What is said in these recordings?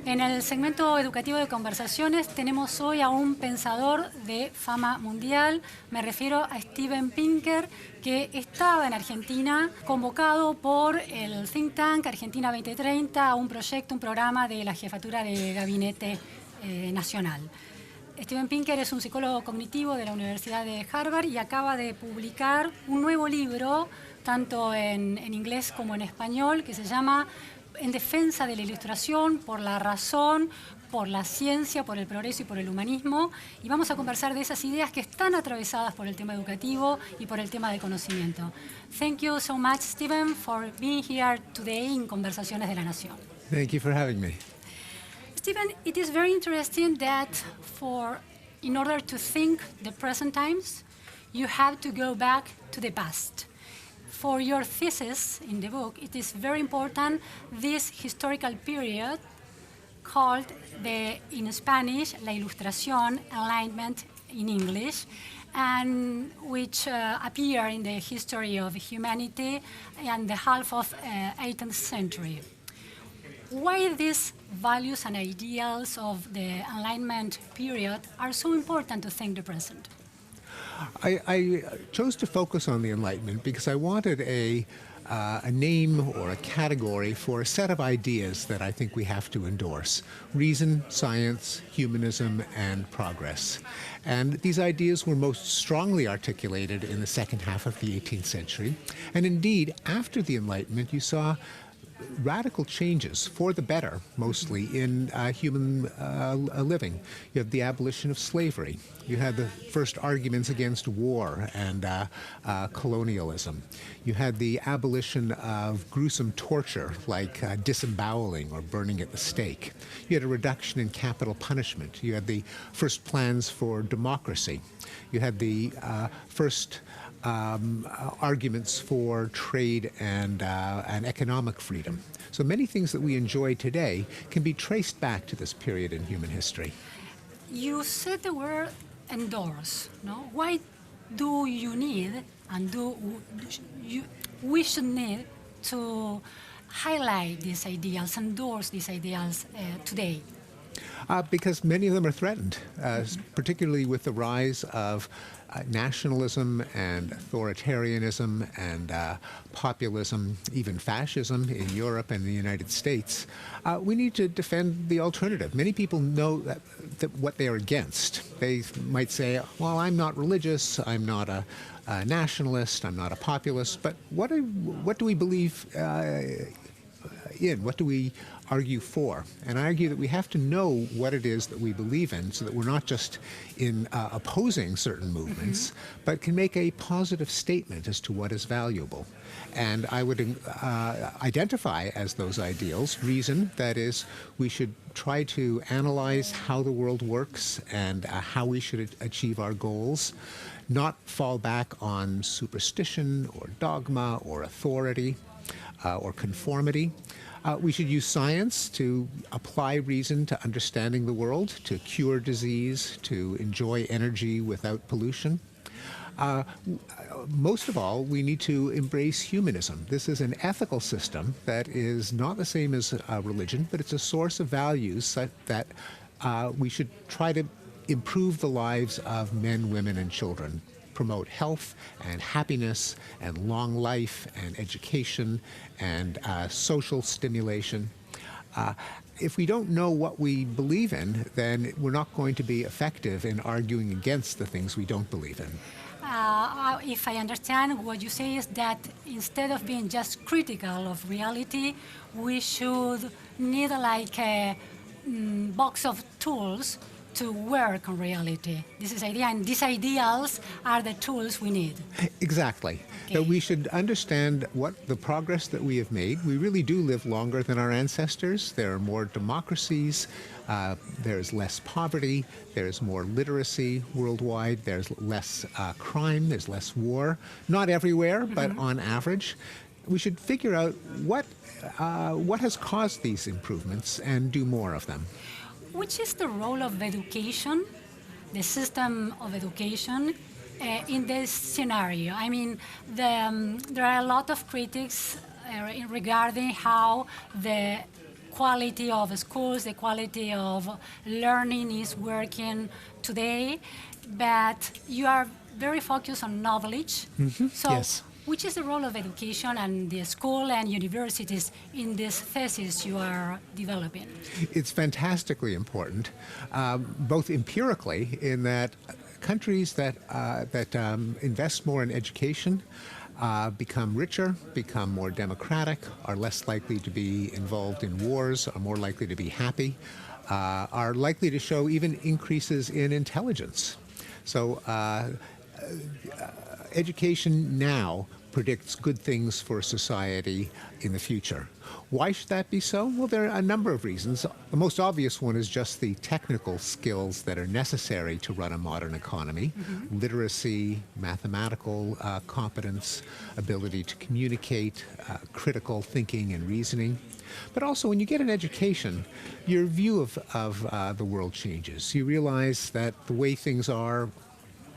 En el segmento educativo de conversaciones tenemos hoy a un pensador de fama mundial. Me refiero a Steven Pinker, que estaba en Argentina convocado por el think tank Argentina 2030 a un proyecto, un programa de la jefatura de gabinete nacional. Steven Pinker es un psicólogo cognitivo de la Universidad de Harvard y acaba de publicar un nuevo libro, tanto en inglés como en español, que se llama En defensa de la ilustración, por la razón, por la ciencia, por el progreso y por el humanismo. Y vamos a conversar de esas ideas que están atravesadas por el tema educativo y por el tema del conocimiento. Thank you so much, Steven, for being here today in Conversaciones de la Nación. Thank you for having me. Steven, it is very interesting that in order to think the present times, you have to go back to the past. For your thesis in the book, it is very important this historical period called in Spanish, la Ilustración, Enlightenment in English, and which appear in the history of humanity and the half of 18th century. Why these values and ideals of the Enlightenment period are so important to think the present? I chose to focus on the Enlightenment because I wanted a name or a category for a set of ideas that I think we have to endorse: reason, science, humanism, and progress. And these ideas were most strongly articulated in the second half of the 18th century. And indeed, after the Enlightenment, you saw radical changes, for the better, mostly, in human living. You have the abolition of slavery. You had the first arguments against war and colonialism. You had the abolition of gruesome torture, like disemboweling or burning at the stake. You had a reduction in capital punishment. You had the first plans for democracy. You had the first arguments for trade and economic freedom. So many things that we enjoy today can be traced back to this period in human history. You said the word endorse, no? Why do you need and we should need to highlight these ideals, endorse these ideals today? Because many of them are threatened, particularly with the rise of nationalism and authoritarianism and populism, even fascism in Europe and the United States. We need to defend the alternative. Many people know that what they are against. They might say, well, I'm not religious, I'm not a nationalist, I'm not a populist, but what do we believe in? What do we argue for? And I argue that we have to know what it is that we believe in so that we're not just in opposing certain movements, but can make a positive statement as to what is valuable. And I would identify as those ideals reason, that is, we should try to analyze how the world works and how we should achieve our goals, not fall back on superstition or dogma or authority or conformity. We should use science to apply reason to understanding the world, to cure disease, to enjoy energy without pollution. Most of all, we need to embrace humanism. This is an ethical system that is not the same as religion, but it's a source of values that we should try to improve the lives of men, women, and children, promote health and happiness and long life and education and social stimulation. If we don't know what we believe in, then we're not going to be effective in arguing against the things we don't believe in. If I understand, what you say is that instead of being just critical of reality, we should need like a box of tools to work on reality. This is idea, and these ideals are the tools we need. Exactly. Okay. That we should understand what the progress that we have made. We really do live longer than our ancestors. There are more democracies. There's less poverty. There's more literacy worldwide. There's less crime. There's less war. Not everywhere, but on average. We should figure out what has caused these improvements and do more of them. Which is the role of education, the system of education, in this scenario? I mean, there are a lot of critics regarding how the quality of schools, the quality of learning is working today, but you are very focused on knowledge. So Yes. which is the role of education and the school and universities in this thesis you are developing? It's fantastically important, both empirically in that countries that invest more in education become richer, become more democratic, are less likely to be involved in wars, are more likely to be happy, are likely to show even increases in intelligence. So education now predicts good things for society in the future. Why should that be so? Well, there are a number of reasons. The most obvious one is just the technical skills that are necessary to run a modern economy. Literacy, mathematical competence, ability to communicate, critical thinking and reasoning. But also, when you get an education, your view of the world changes. You realize that the way things are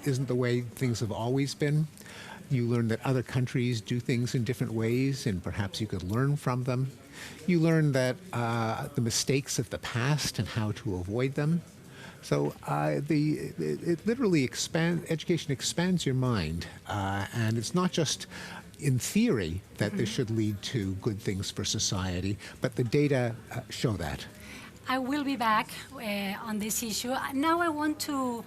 isn't the way things have always been. You learn that other countries do things in different ways, and perhaps you could learn from them. You learn that the mistakes of the past and how to avoid them. So it literally education expands your mind, and it's not just in theory that this should lead to good things for society, but the data show that. I will be back on this issue. Now I want to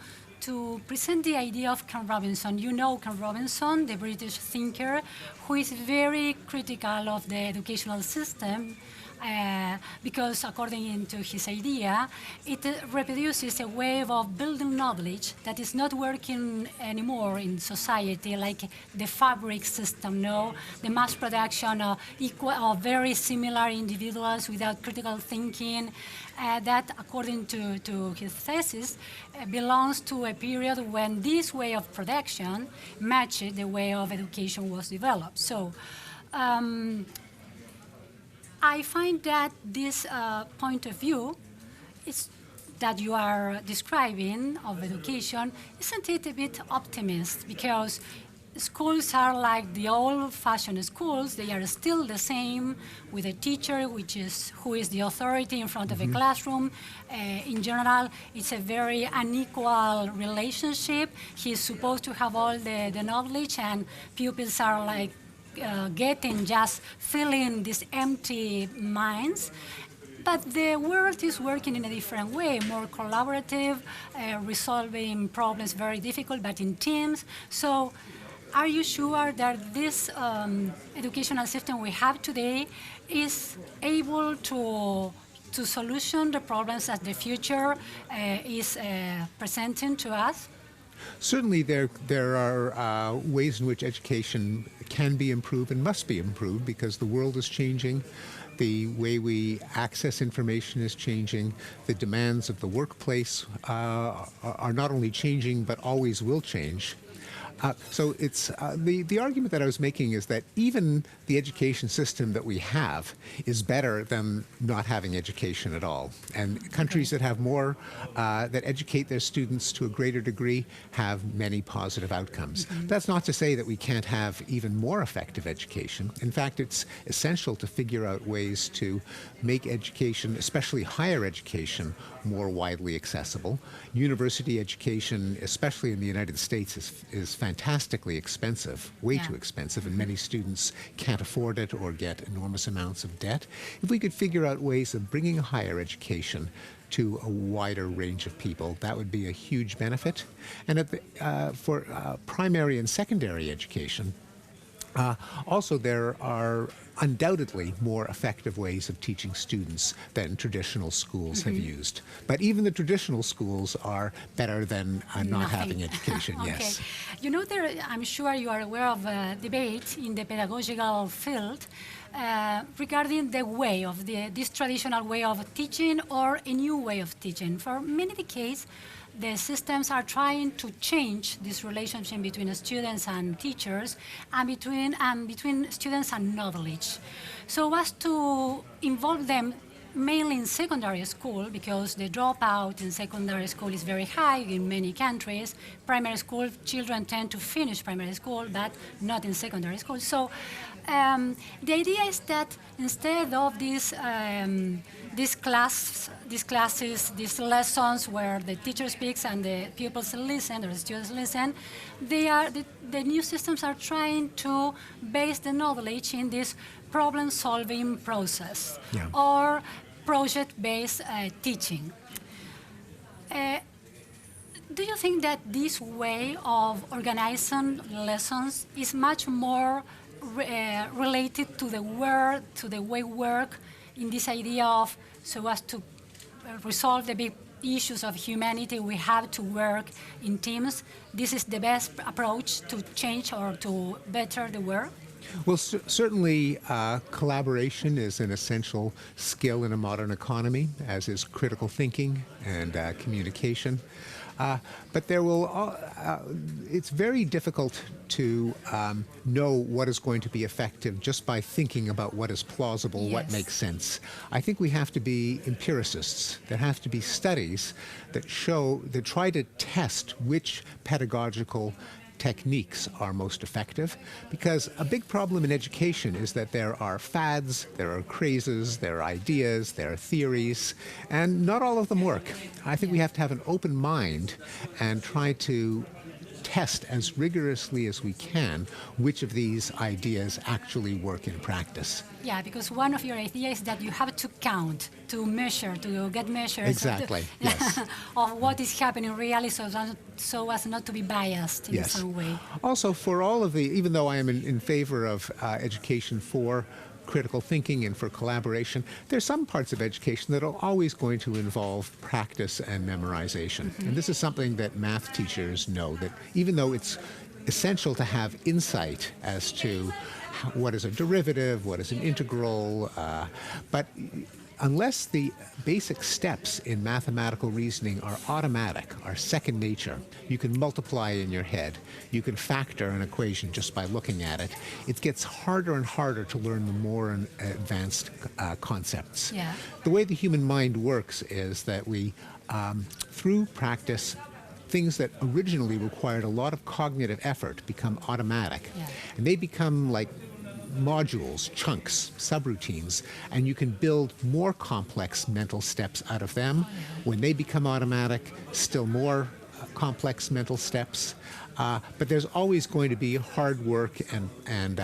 present the idea of Ken Robinson. You know Ken Robinson, the British thinker, who is very critical of the educational system because according to his idea, it reproduces a way of building knowledge that is not working anymore in society, like the fabric system, no? The mass production of very similar individuals without critical thinking, that, according to his thesis, belongs to a period when this way of production matched the way of education was developed. So I find that this point of view is that you are describing of education, isn't it a bit optimist? Because schools are like the old-fashioned schools. They are still the same, with a teacher who is the authority in front of a classroom. In general, it's a very unequal relationship. He's supposed to have all the knowledge, and pupils are like filling these empty minds. But the world is working in a different way, more collaborative, resolving problems very difficult, but in teams. So are you sure that this educational system we have today is able to solution the problems that the future is presenting to us? Certainly there are ways in which education can be improved and must be improved because the world is changing. The way we access information is changing. The demands of the workplace are not only changing, but always will change. So it's the argument that I was making is that even the education system that we have is better than not having education at all. And countries that have more, that educate their students to a greater degree, have many positive outcomes. That's not to say that we can't have even more effective education. In fact, it's essential to figure out ways to make education, especially higher education, more widely accessible. University education, especially in the United States, is fantastically expensive, way too expensive, and many students can't afford it or get enormous amounts of debt. If we could figure out ways of bringing higher education to a wider range of people, that would be a huge benefit. And for primary and secondary education, also there are undoubtedly more effective ways of teaching students than traditional schools have used. But even the traditional schools are better than not having education, yes. You know, I'm sure you are aware of a debate in the pedagogical field regarding the way of this traditional way of teaching or a new way of teaching. For many decades, the systems are trying to change this relationship between students and teachers and between students and knowledge. So as to involve them mainly in secondary school, because the dropout in secondary school is very high in many countries. Primary school children tend to finish primary school, but not in secondary school. So The idea is that instead of these classes, these lessons where the teacher speaks and the pupils listen or the students listen, the new systems are trying to base the knowledge in this problem-solving process or project-based teaching. Do you think that this way of organizing lessons is much more related to the way work, in this idea of, so as to resolve the big issues of humanity, we have to work in teams? This is the best approach to change or to better the work? Well, certainly collaboration is an essential skill in a modern economy, as is critical thinking and communication. But it's very difficult to know what is going to be effective just by thinking about what is plausible, what makes sense. I think we have to be empiricists. There have to be studies that try to test which pedagogical techniques are most effective, because a big problem in education is that there are fads, there are crazes, there are ideas, there are theories, and not all of them work. I think we have to have an open mind and try to test as rigorously as we can which of these ideas actually work in practice. Yeah, because one of your ideas is that you have to count, to measure, to get measures exactly, yes. of what is happening really, so as not to be biased in some way. Also, for all of even though I am in favor of education for critical thinking and for collaboration, there's some parts of education that are always going to involve practice and memorization. And this is something that math teachers know, that even though it's essential to have insight as to what is a derivative, what is an integral, but unless the basic steps in mathematical reasoning are automatic, are second nature, you can multiply in your head, you can factor an equation just by looking at it, it gets harder and harder to learn the more advanced concepts. Yeah. The way the human mind works is that we, through practice, things that originally required a lot of cognitive effort become automatic. Yeah. And they become like modules, chunks, subroutines, and you can build more complex mental steps out of them. When they become automatic, still more complex mental steps. But there's always going to be hard work and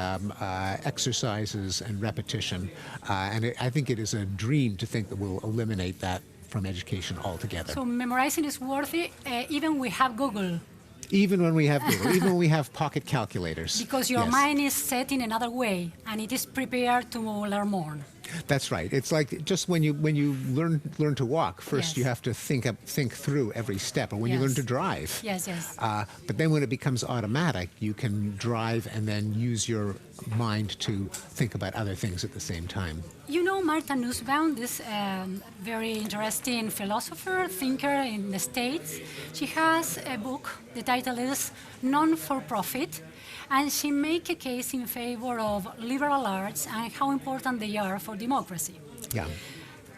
exercises and repetition. And I think it is a dream to think that we'll eliminate that from education altogether. So memorizing is worthy, even we have Google. Even when we have Google, even when we have pocket calculators. Because your mind is set in another way, and it is prepared to learn more. That's right. It's like just when you learn to walk, first you have to think through every step, or when you learn to drive. Yes, yes. But then when it becomes automatic, you can drive and then use your mind to think about other things at the same time. You know Martha Nussbaum, this very interesting philosopher, thinker in the States. She has a book, the title is Non-for-Profit, and she makes a case in favor of liberal arts and how important they are for democracy. Yeah.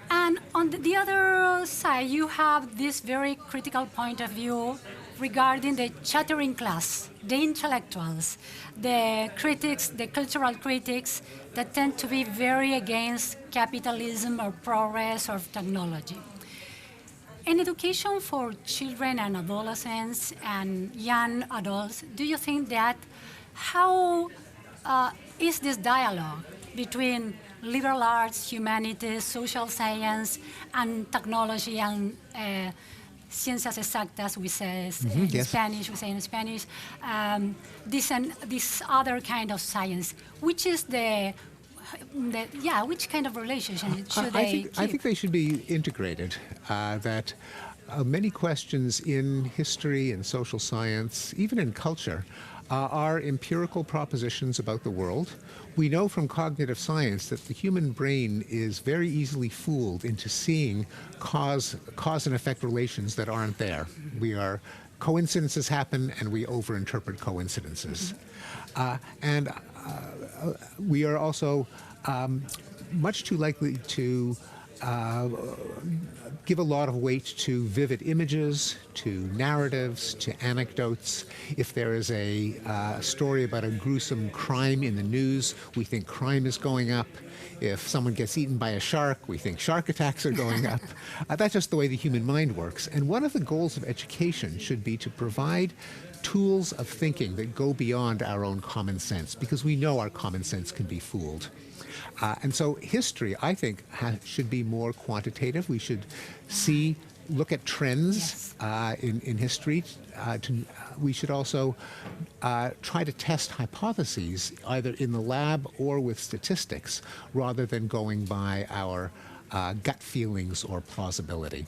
And on the other side, you have this very critical point of view regarding the chattering class, the intellectuals, the critics, the cultural critics that tend to be very against capitalism or progress or technology. In education for children and adolescents and young adults, do you think that how is this dialogue between liberal arts, humanities, social science, and technology and ciencias exactas, we say in Spanish, this other kind of science, which is which kind of relationship should they keep? I think they should be integrated. That many questions in history and social science, even in culture, are empirical propositions about the world. We know from cognitive science that the human brain is very easily fooled into seeing cause and effect relations that aren't there. Coincidences happen and we overinterpret coincidences. We are also much too likely to give a lot of weight to vivid images, to narratives, to anecdotes. If there is a story about a gruesome crime in the news, we think crime is going up. If someone gets eaten by a shark, we think shark attacks are going up. That's just the way the human mind works. And one of the goals of education should be to provide tools of thinking that go beyond our own common sense, because we know our common sense can be fooled. And so history, I think, should be more quantitative. We should look at trends in history. We should also try to test hypotheses, either in the lab or with statistics, rather than going by our gut feelings or plausibility.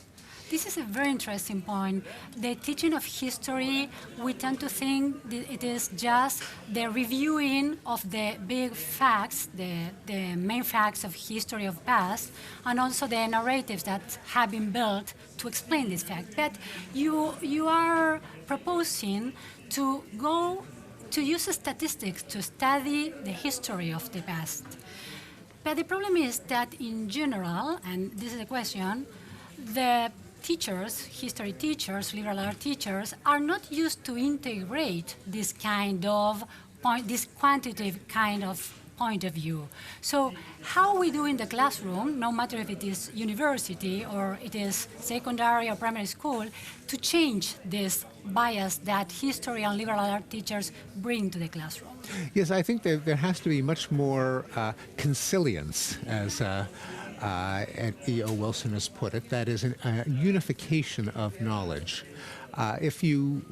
This is a very interesting point. The teaching of history, we tend to think that it is just the reviewing of the big facts, the main facts of history of past, and also the narratives that have been built to explain this fact. But you are proposing to use statistics to study the history of the past. But the problem is that in general, and this is a question, the teachers, history teachers, liberal art teachers, are not used to integrate this kind of this quantitative kind of point of view. So how we do in the classroom, no matter if it is university or it is secondary or primary school, to change this bias that history and liberal art teachers bring to the classroom? Yes, I think there has to be much more consilience, as E.O. Wilson has put it. That is a unification of knowledge. If you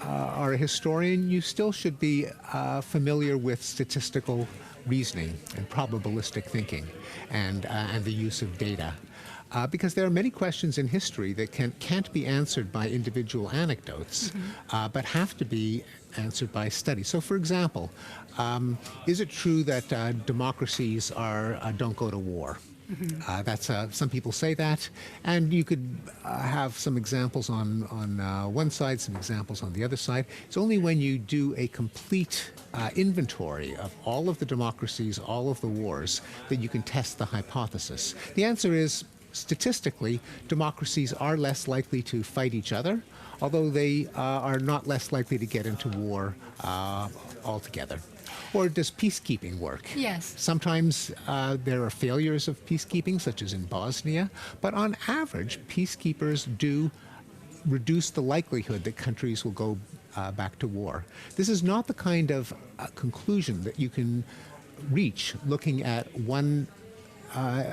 are a historian, you still should be familiar with statistical reasoning and probabilistic thinking and the use of data. Because there are many questions in history that can't be answered by individual anecdotes, but have to be answered by study. So, for example, is it true that democracies don't go to war? That's some people say that, and you could have some examples on one side, some examples on the other side. It's only when you do a complete inventory of all of the democracies, all of the wars, that you can test the hypothesis. The answer is, statistically, democracies are less likely to fight each other, although they are not less likely to get into war altogether. Or does peacekeeping work? Yes. Sometimes there are failures of peacekeeping, such as in Bosnia, but on average, peacekeepers do reduce the likelihood that countries will go back to war. This is not the kind of conclusion that you can reach looking at one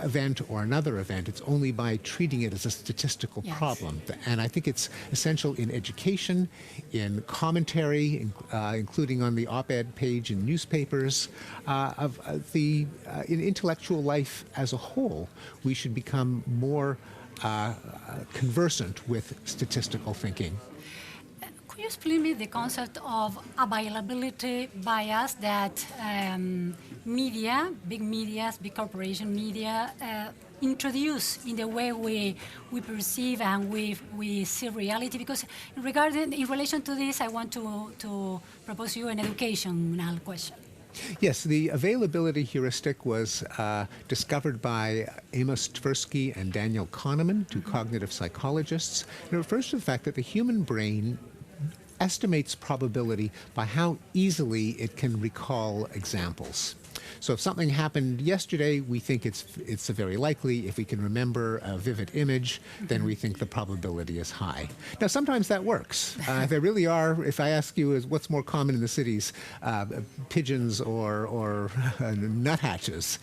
event or another event. It's only by treating it as a statistical problem. And I think it's essential in education, in commentary, including on the op-ed page in newspapers, in intellectual life as a whole. We should become more conversant with statistical thinking. Could you explain me the concept of availability bias that media, big corporation media, introduce in the way we perceive and we see reality? Because in relation to this, I want to propose you an educational question. Yes, the availability heuristic was discovered by Amos Tversky and Daniel Kahneman, two cognitive psychologists. And it refers to the fact that the human brain estimates probability by how easily it can recall examples. So if something happened yesterday, we think it's very likely. If we can remember a vivid image, then we think the probability is high. Now, sometimes that works. There really are, if I ask you what's more common in the cities, pigeons or nuthatches,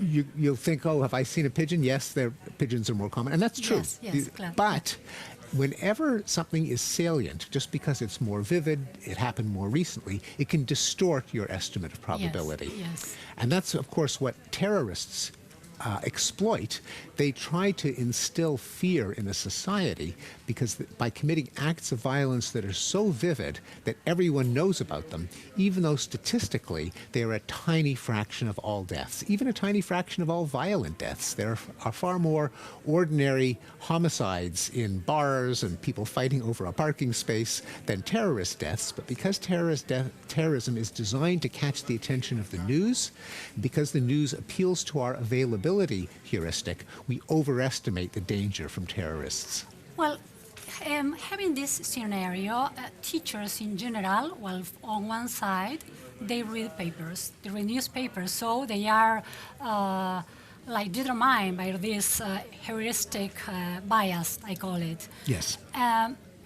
you'll think, oh, have I seen a pigeon? Yes, pigeons are more common. And that's true. Yes, but whenever something is salient, just because it's more vivid, it happened more recently, it can distort your estimate of probability. Yes. And that's, of course, what terrorists exploit. They try to instill fear in a society because by committing acts of violence that are so vivid that everyone knows about them, even though statistically they are a tiny fraction of all deaths, even a tiny fraction of all violent deaths. There are far more ordinary homicides in bars and people fighting over a parking space than terrorist deaths. But because terrorism is designed to catch the attention of the news, because the news appeals to our availability availability heuristic, we overestimate the danger from terrorists. Well, having this scenario, teachers in general, well, on one side, they read papers, they read newspapers, so they are like determined by this heuristic bias, I call it. Yes.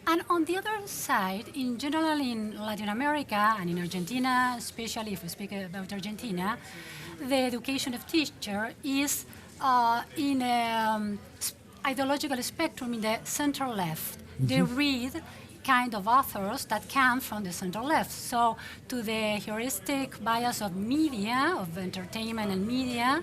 And on the other side, in general in Latin America and in Argentina, especially if we speak about Argentina, the education of teacher is in an ideological spectrum in the center left. Mm-hmm. They read kind of authors that come from the center left. So to the heuristic bias of media, of entertainment and media,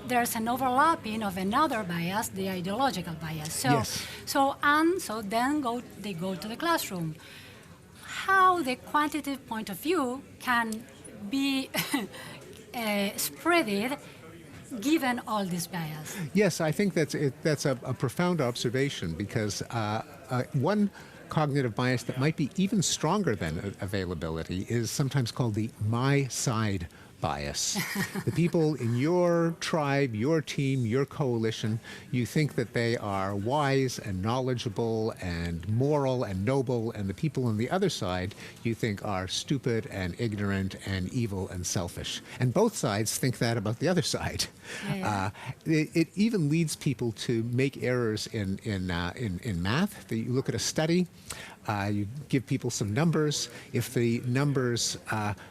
there's an overlapping of another bias, the ideological bias. So, yes. so then they go to the classroom. How the quantitative point of view can be spreaded given all this bias? Yes, I think that's a profound observation, because one cognitive bias that might be even stronger than availability is sometimes called the my side bias. The people in your tribe, your team, your coalition, you think that they are wise and knowledgeable and moral and noble, and the people on the other side you think are stupid and ignorant and evil and selfish. And both sides think that about the other side. Yeah. It even leads people to make errors in math. You look at a study, you give people some numbers. If the numbers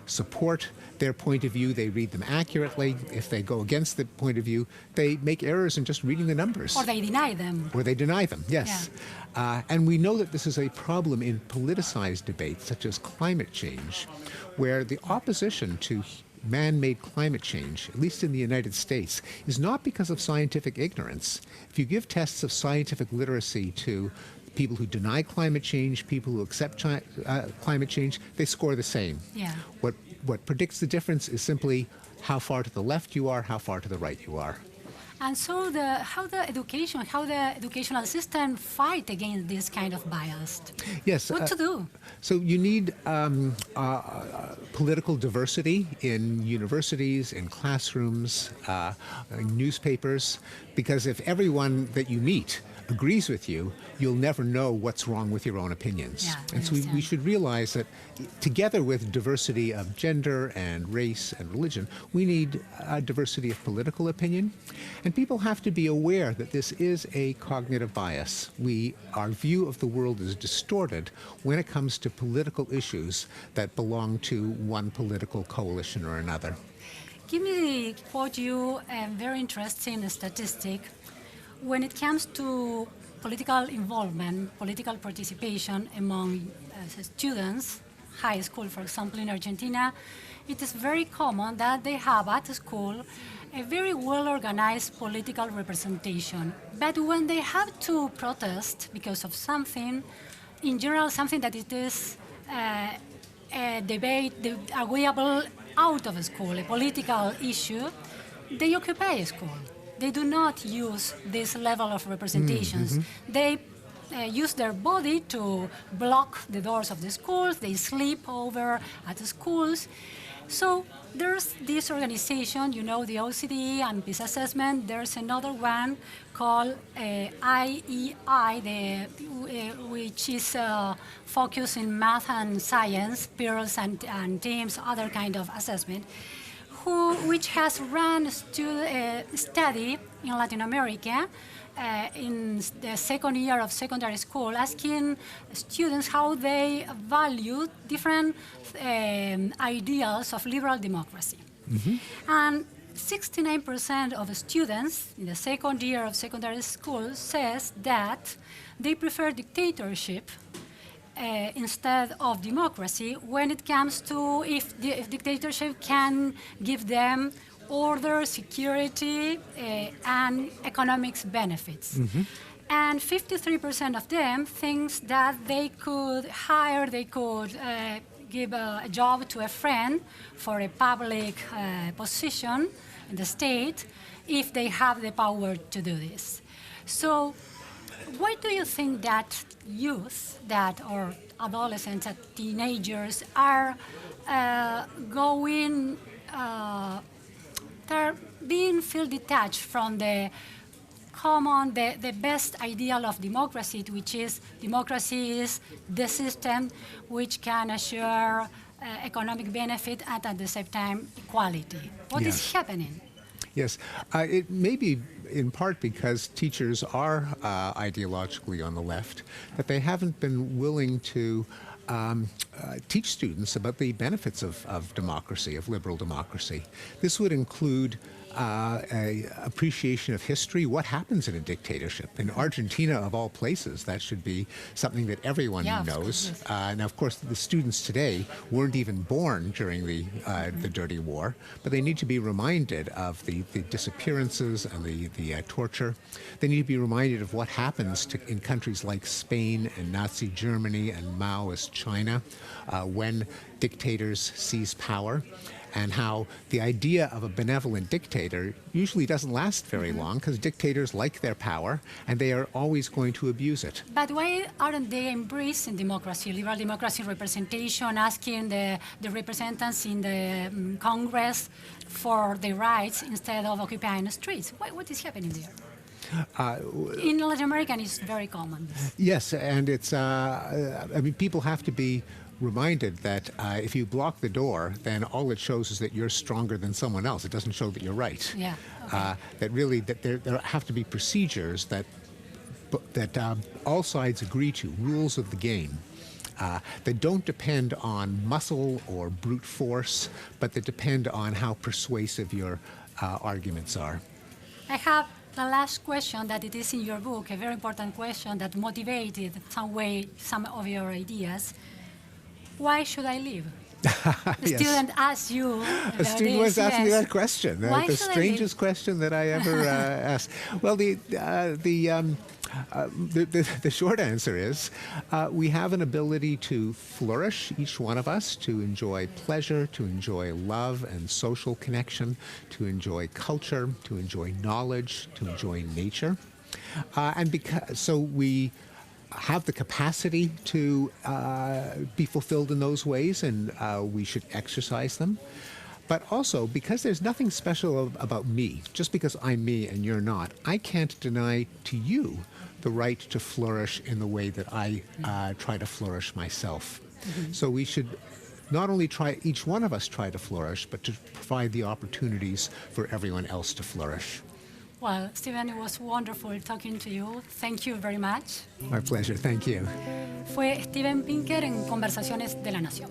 support their point of view, they read them accurately. If they go against the point of view, they make errors in just reading the numbers. Or they deny them. Or they deny them, yes. Yeah. And we know that this is a problem in politicized debates, such as climate change, where the opposition to man-made climate change, at least in the United States, is not because of scientific ignorance. If you give tests of scientific literacy to people who deny climate change, people who accept climate change, they score the same. Yeah. What predicts the difference is simply how far to the left you are, how far to the right you are. And so how the educational system fight against this kind of bias? Yes. What to do? So you need political diversity in universities, in classrooms, in newspapers, because if everyone that you meet agrees with you, you'll never know what's wrong with your own opinions. Yeah, and so we should realize that together with diversity of gender and race and religion, we need a diversity of political opinion. And people have to be aware that this is a cognitive bias. Our view of the world is distorted when it comes to political issues that belong to one political coalition or another. Give me quote you a very interesting statistic. When it comes to political involvement, political participation among students, high school, for example, in Argentina, it is very common that they have at school a very well-organized political representation. But when they have to protest because of something, in general, something that it is a debate, agreeable out of school, a political issue, they occupy a school. They do not use this level of representations. Mm-hmm. They use their body to block the doors of the schools. They sleep over at the schools. So there's this organization, the OECD and peace assessment. There's another one called IEI, which is focused in math and science, peers and teams, other kind of assessment, which has run a study in Latin America in the second year of secondary school, asking students how they value different ideals of liberal democracy. Mm-hmm. And 69% of the students in the second year of secondary school says that they prefer dictatorship instead of democracy when it comes to if dictatorship can give them order, security, and economics benefits. Mm-hmm. And 53% of them thinks that they could give a job to a friend for a public position in the state if they have the power to do this. So why do you think that youth, or adolescents, teenagers are going start feel detached from the the best ideal of democracy, which is democracy is the system which can assure economic benefit and at the same time equality. What is happening? Yes, it may be in part because teachers are ideologically on the left, that they haven't been willing to teach students about the benefits of democracy, of liberal democracy. This would include a appreciation of history, what happens in a dictatorship. In Argentina, of all places, that should be something that everyone knows. Now, of course, the students today weren't even born during the Dirty War, but they need to be reminded of the disappearances and the torture. They need to be reminded of what happens in countries like Spain and Nazi Germany and Maoist China when dictators seize power, and how the idea of a benevolent dictator usually doesn't last very long because dictators like their power and they are always going to abuse it. But why aren't they embracing democracy, liberal democracy representation, asking the representatives in the Congress for their rights instead of occupying the streets? What is happening there? In Latin America, it's very common. Yes, and it's, I mean, people have to be reminded that if you block the door, then all it shows is that you're stronger than someone else. It doesn't show that you're right. Yeah. Okay. That really, that there have to be procedures that all sides agree to, rules of the game, that don't depend on muscle or brute force, but that depend on how persuasive your arguments are. I have the last question that it is in your book, a very important question that motivated in some way some of your ideas. Why should I live? The student asks you. A student was asking me that question. The strangest question that I ever asked. Well, the short answer is we have an ability to flourish, each one of us, to enjoy pleasure, to enjoy love and social connection, to enjoy culture, to enjoy knowledge, to enjoy nature. So we have the capacity to be fulfilled in those ways, and we should exercise them. But also, because there's nothing special about me, just because I'm me and you're not, I can't deny to you the right to flourish in the way that I try to flourish myself. Mm-hmm. So we should not only each one of us try to flourish, but to provide the opportunities for everyone else to flourish. Well, Steven, it was wonderful talking to you. Thank you very much. My pleasure. Thank you. Fue Steven Pinker en Conversaciones de la Nación.